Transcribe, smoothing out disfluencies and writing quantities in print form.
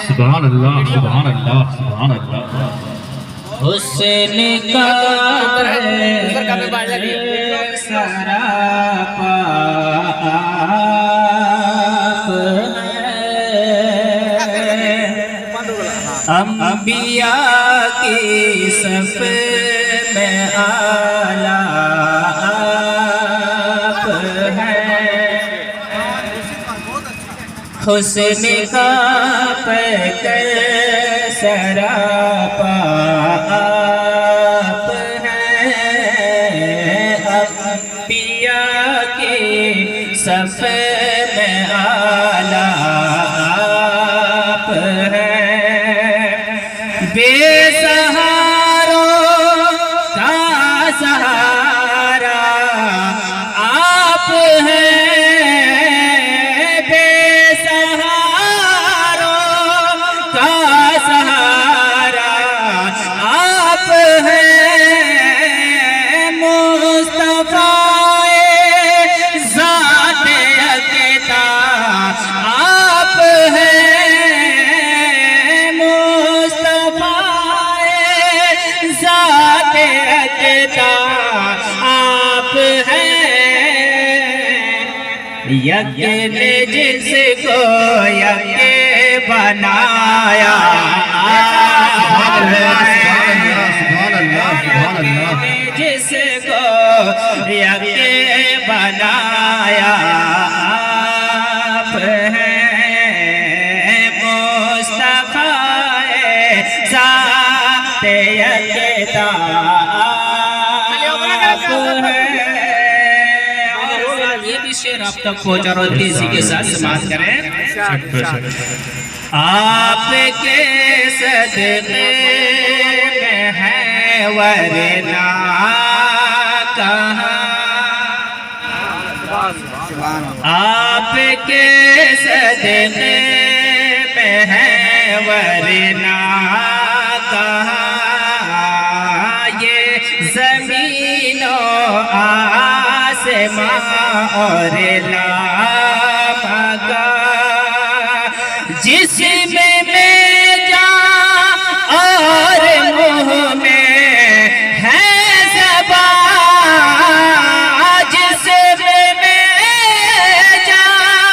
سبحان اللہ سبحان اللہ سبحان اللہ حسن کا سراپا انبیاء کی صف میں اعلیٰ آپ ہیں حسن کا پیکر سراپا آپ ہیں انبیاء کی صف میں اعلیٰ آپ ہیں بے سہاروں کا سہارا آپ ہیں بے سہاروں کا سہارا آپ ہیں مصطفیٰ ذات یکتا آپ ہیں ذات یکتا آپ ہیں یک نے جس کو یک بنایا جس کو یک بنایا آپ ہیں مصطفیٰ ذات یکتا آپ ہیں یہ بھی شعر آپ تک پہنچا رہا ہوں تیزی کے ساتھ سماعت کریں آپ کے صدقے میں ہے ورنہ کہاں آپ کے صدقے میں ہے ورنہ کہاں یہ زمین و آسمان اور لامگاں جس میں